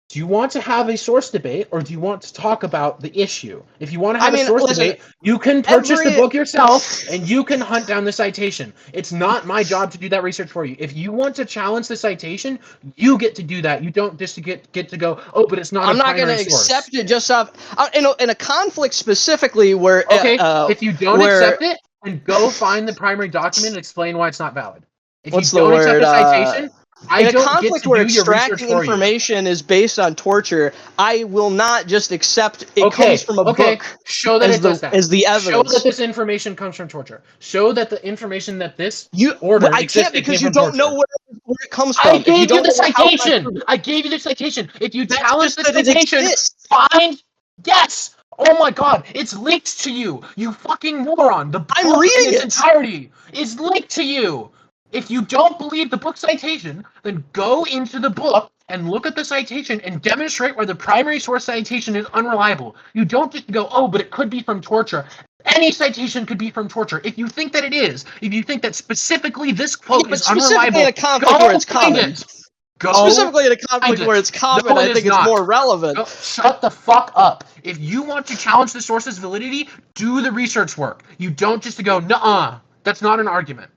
Do you want to have a source debate, or do you want to talk about the issue? If you want to have a source debate, you can purchase the book yourself, and you can hunt down the citation. It's not my job to do that research for you. If you want to challenge the citation, you get to do that. You don't just get to go, oh, but it's not. I'm not going to accept it just off in a conflict specifically where. Okay, if you don't accept it, then go find the primary document and explain why it's not valid. If you don't accept the citation. In a conflict where extracting information is based on torture, I will not just accept it comes from a book. Show that it does that. As the evidence. Show that this information comes from torture. Show that the information that this order I can't because you don't know where it comes from. I gave you the citation. I gave you the citation. If you challenge the citation, find yes. Oh my god, it's linked to you. You fucking moron. The book in its entirety is linked to you. If you don't believe the book citation, then go into the book and look at the citation and demonstrate where the primary source citation is unreliable. You don't just go, oh, but it could be from torture. Any citation could be from torture. If you think that it is, if you think that specifically this quote is unreliable, in a conflict where it's common. Specifically in a conflict where it's common, I think it's more relevant. Shut the fuck up. If you want to challenge the source's validity, do the research work. You don't just go, nuh-uh. That's not an argument.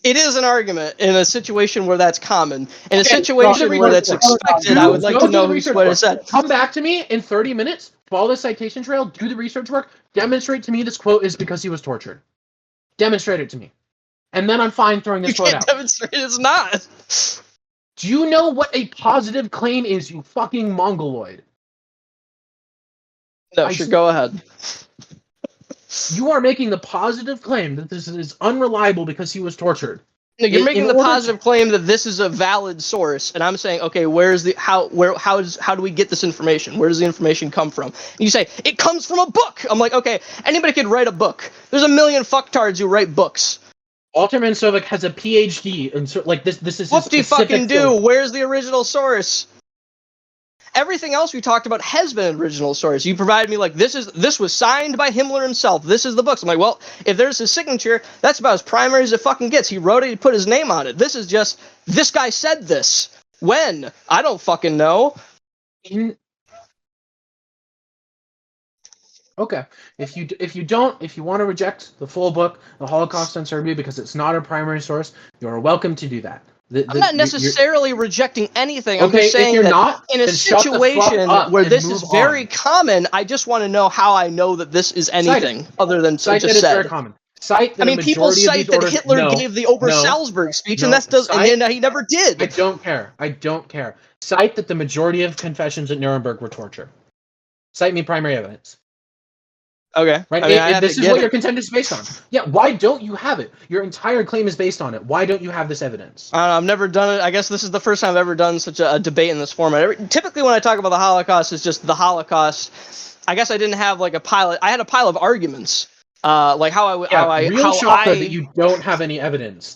It is an argument in a situation where that's common. In a situation where that's expected, I would like to know what it said. Come back to me in 30 minutes, follow the citation trail, do the research work, demonstrate to me this quote is because he was tortured. Demonstrate it to me. And then I'm fine throwing this quote out. You can't demonstrate it's not. Do you know what a positive claim is, you fucking mongoloid? No, sure, go ahead. You are making the positive claim that this is unreliable because he was tortured. No, you're making the positive claim that this is a valid source, and I'm saying, okay, how do we get this information? Where does the information come from? And you say it comes from a book. I'm like, okay, anybody could write a book. There's a million fucktards who write books. Walter Mansovic has a PhD, and so like this is. What do you fucking do? Where's the original source? Everything else we talked about has been an original source. You provided me like this was signed by Himmler himself. This is the books. I'm like, well, if there's his signature, that's about as primary as it fucking gets. He wrote it, he put his name on it. This is just this guy said this. When? I don't fucking know. Okay. If you want to reject the full book, The Holocaust in Serbia, because it's not a primary source, you are welcome to do that. I'm not necessarily rejecting anything. I'm just saying that in a situation where this is very common, I just want to know how I know that this is anything other than just said. Very common. People cite that Hitler gave the Ober-Salzburg speech, and he never did. I don't care. Cite that the majority of confessions at Nuremberg were torture. Cite me primary evidence. Okay. Right. This is what your content is based on. Yeah. Why don't you have it? Your entire claim is based on it. Why don't you have this evidence? I've never done it. I guess this is the first time I've ever done such a debate in this format. Typically, when I talk about the Holocaust, it's just the Holocaust. I guess I didn't have like a pile. I had a pile of arguments. Like how I. Real shocker that you don't have any evidence.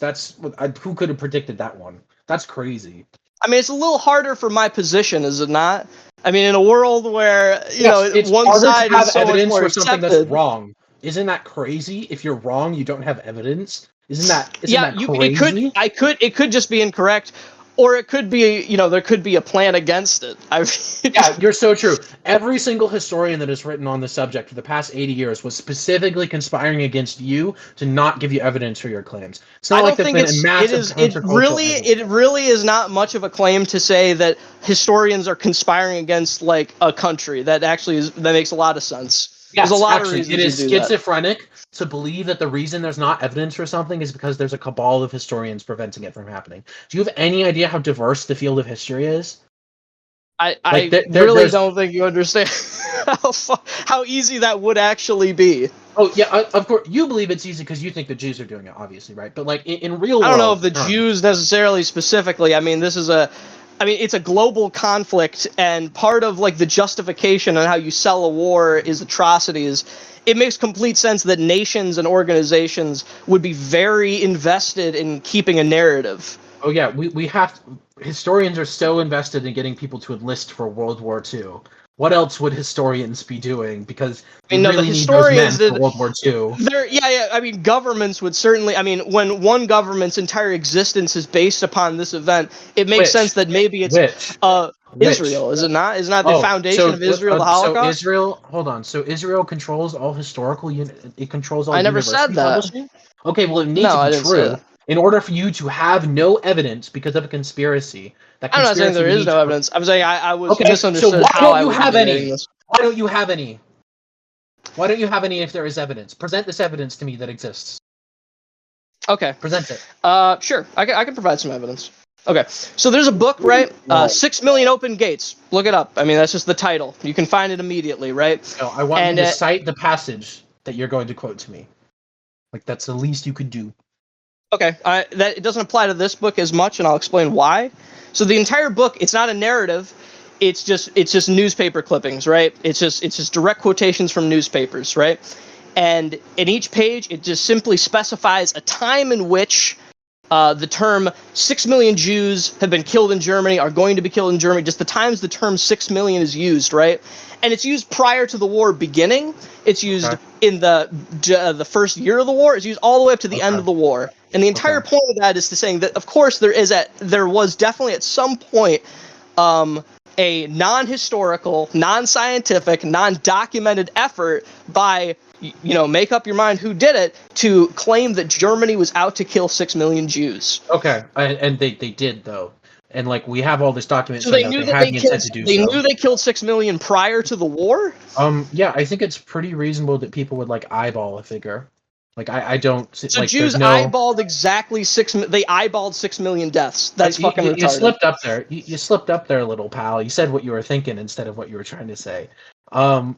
Who could have predicted that one? That's crazy. I mean, it's a little harder for my position, is it not? I mean, in a world where it's one side is so much more for something that's wrong. Isn't that crazy? If you're wrong, you don't have evidence. Isn't that crazy? It could just be incorrect, or it could be there could be a plan against it. You're so true. Every single historian that has written on the subject for the past 80 years was specifically conspiring against you to not give you evidence for your claims. It's not like there's been a massive it really is not much of a claim to say that historians are conspiring against like a country. That makes a lot of sense. Yes, there's a lot of reasons it is to do schizophrenic to believe that the reason there's not evidence for something is because there's a cabal of historians preventing it from happening. Do you have any idea how diverse the field of history is? I really don't think you understand how easy that would actually be. Oh yeah, of course you believe it's easy because you think the Jews are doing it, obviously, right? But like in real world, I don't know if the Jews necessarily specifically. I mean, it's a global conflict, and part of like the justification on how you sell a war is atrocities. It makes complete sense that nations and organizations would be very invested in keeping a narrative. Oh yeah, we have historians are so invested in getting people to enlist for World War II. What else would historians be doing? Because we really need those men for World War II. I mean, governments would certainly. I mean, when one government's entire existence is based upon this event, it makes sense that maybe it's Israel, is it not? Is not the foundation of Israel the Holocaust? So Israel controls all historical. It controls all. I never said that. Publishing? Okay, well, it needs to be true. In order for you to have no evidence because of a conspiracy, I'm not saying there is no evidence. I'm saying I was misunderstood how I was reading this. Why don't you have any? Why don't you have any if there is evidence? Present this evidence to me that exists. Okay. Present it. Sure. I can provide some evidence. Okay. So there's a book, right? 6 Million Open Gates. Look it up. I mean, that's just the title. You can find it immediately, right? No, I want you to cite the passage that you're going to quote to me. Like, that's the least you could do. Okay, it doesn't apply to this book as much, and I'll explain why. So the entire book, it's not a narrative. It's just newspaper clippings, right? It's just direct quotations from newspapers, right? And in each page, it just simply specifies a time in which the term 6 million Jews have been killed in Germany, are going to be killed in Germany, just the times the term 6 million is used, right? And it's used prior to the war beginning. It's used in the first year of the war. It's used all the way up to the end of the war. And the entire point of that is to saying that, of course, there was definitely at some point a non-historical, non-scientific, non-documented effort by, make up your mind who did it, to claim that Germany was out to kill 6 million Jews. Okay, and they did, though. And, like, we have all this document So showing they knew that that had the intent to do so. They knew they killed 6 million prior to the war? Yeah, I think it's pretty reasonable that people would, like, eyeball a figure. Like, I don't... So like, Jews eyeballed exactly 6... They eyeballed 6 million deaths. That's fucking retarded. You slipped up there. You slipped up there, little pal. You said what you were thinking instead of what you were trying to say. But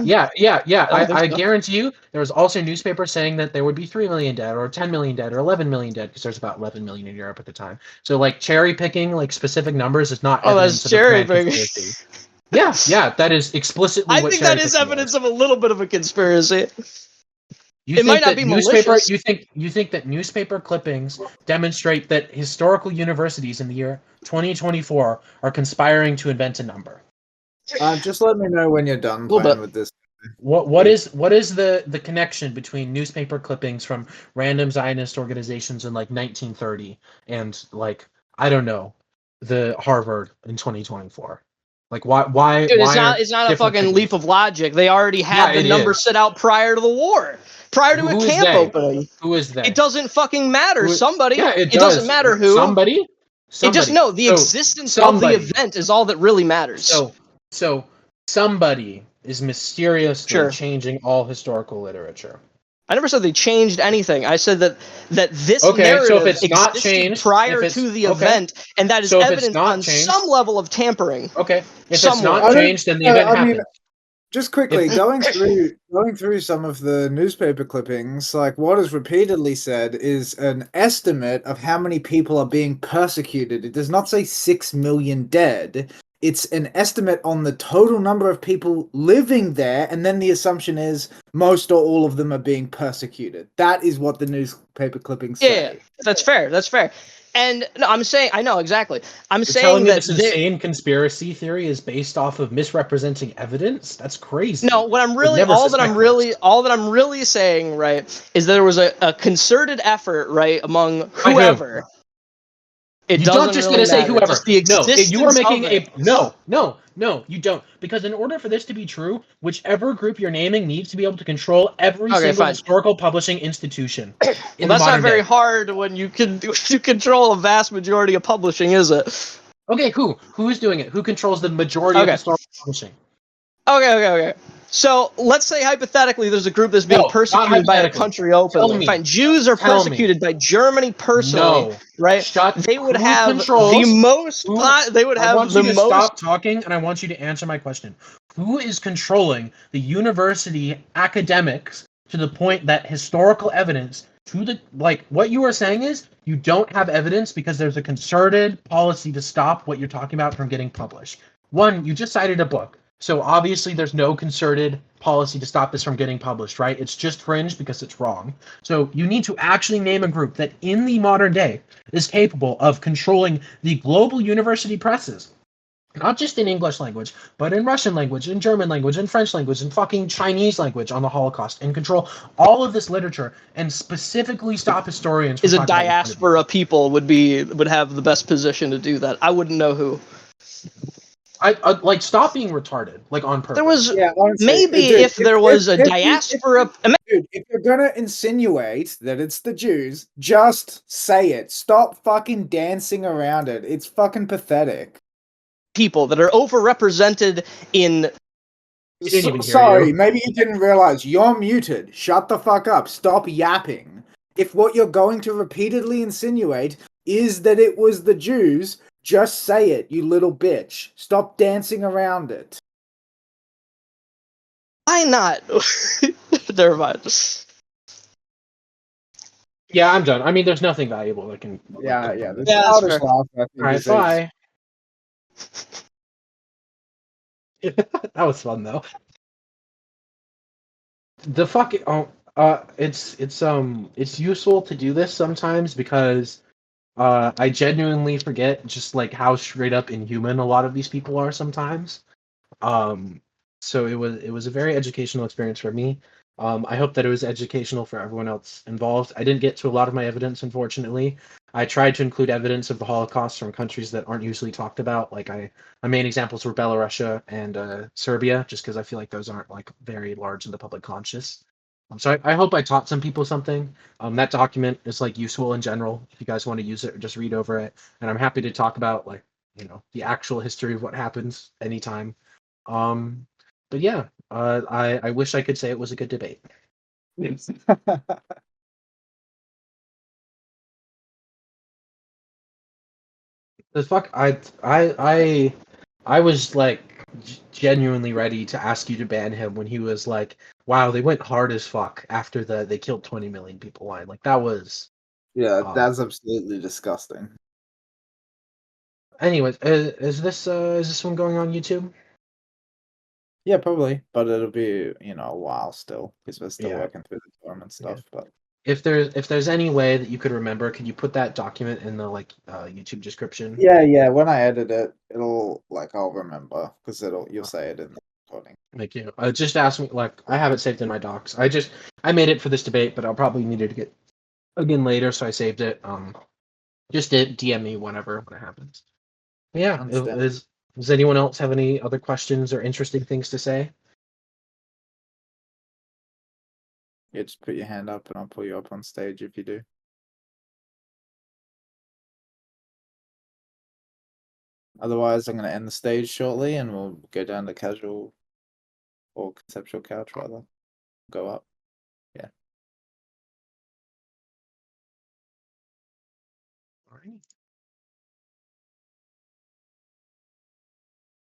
yeah. I guarantee you there was also newspapers saying that there would be 3 million dead or 10 million dead or 11 million dead, because there's about 11 million in Europe at the time. So, like, cherry picking, like, specific numbers is not evidence of a grand conspiracy. Yeah, that is explicitly I what think cherry that is picking evidence of a little bit of a conspiracy. It might not be malicious. You think that newspaper clippings demonstrate that historical universities in the year 2024 are conspiring to invent a number? Just let me know when you're done playing with this. What is the connection between newspaper clippings from random Zionist organizations in, like, 1930 and, like, I don't know, the Harvard in 2024? Like, why? Dude, why it's not a fucking leap of logic. They already had the number set out prior to the war, prior to a camp opening. Who is they? It doesn't fucking matter. Somebody. Yeah, it doesn't matter who. Somebody. It just the existence of the event is all that really matters. So somebody is mysteriously changing all historical literature. I never said they changed anything. I said that this narrative so if it's existed not changed, prior to the event, and that is evidence on some level of tampering. Okay, if it's not changed, then the event happened. Just quickly, going through some of the newspaper clippings, like, what is repeatedly said is an estimate of how many people are being persecuted. It does not say 6 million dead. It's an estimate on the total number of people living there, and then the assumption is most or all of them are being persecuted. That is what the newspaper clippings say. Yeah, that's fair. That's fair. And no, I'm saying, I know exactly. You're saying that this insane conspiracy theory is based off of misrepresenting evidence? That's crazy. No, what I'm really, all that I'm really saying, right, is that there was a concerted effort, right, among whoever. You don't just going to say whoever. No, you are making no, you don't. Because in order for this to be true, whichever group you're naming needs to be able to control every single historical publishing institution. Well, that's not very hard when you control a vast majority of publishing, is it? Okay, who is doing it? Who controls the majority of historical publishing? Okay. So let's say hypothetically there's a group that's being persecuted by a country openly. Fine, Jews are persecuted by Germany personally, right? They would have the most. They would have the most. I want you to stop talking, and I want you to answer my question. Who is controlling the university academics to the point that historical evidence to the what you are saying is you don't have evidence because there's a concerted policy to stop what you're talking about from getting published. One, you just cited a book. So obviously there's no concerted policy to stop this from getting published, right? It's just fringe because it's wrong. So you need to actually name a group that in the modern day is capable of controlling the global university presses. Not just in English language, but in Russian language, in German language, in French language, in fucking Chinese language on the Holocaust, and control all of this literature and specifically stop historians from talking about diaspora people would have the best position to do that. I wouldn't know who. I stop being retarded, on purpose. There was honestly, if there was a diaspora. Dude, if you're gonna insinuate that it's the Jews, just say it. Stop fucking dancing around it. It's fucking pathetic. People that are overrepresented in. Sorry, maybe you didn't realize you're muted. Shut the fuck up. Stop yapping. If what you're going to repeatedly insinuate is that it was the Jews, just say it, you little bitch. Stop dancing around it. Why not? Never mind. Yeah, I'm done. I mean, there's nothing valuable that can. Yeah. That's fair. All right, bye. That was fun though. The fucking It's useful to do this sometimes because I genuinely forget just like how straight up inhuman a lot of these people are sometimes. Um, so it was a very educational experience for me. I hope that it was educational for everyone else involved. I didn't get to a lot of my evidence, unfortunately. I tried to include evidence of the Holocaust from countries that aren't usually talked about. Like my main examples were Belarusia and Serbia, just because I feel like those aren't like very large in the public conscious. So I hope I taught some people something. That document is like useful in general. If you guys want to use it, just read over it. And I'm happy to talk about like the actual history of what happens anytime. Um, but yeah, I wish I could say it was a good debate. Yes. The fuck, I was like genuinely ready to ask you to ban him when he was like, "Wow, they went hard as fuck after they killed 20 million people." Line like that was. Yeah, Uh, that's absolutely disgusting. anyways, is this one going on YouTube? Yeah, probably, but it'll be a while still because we're still Yeah. working through the form and Yeah. stuff. But If there's any way that you could remember, could you put that document in the like YouTube description? yeah, when I edit it, it'll I'll remember because you'll say it in the recording. Thank you. Just ask me, like, I have it saved in my docs. I made it for this debate, but I'll probably need it to get again later, so I saved it. Just DM me whenever when it happens. Yeah. Understand. Does anyone else have any other questions or interesting things to say? Yeah, just put your hand up and I'll pull you up on stage if you do. Otherwise, I'm going to end the stage shortly and we'll go down to casual or conceptual couch rather. Go up. Yeah. All right.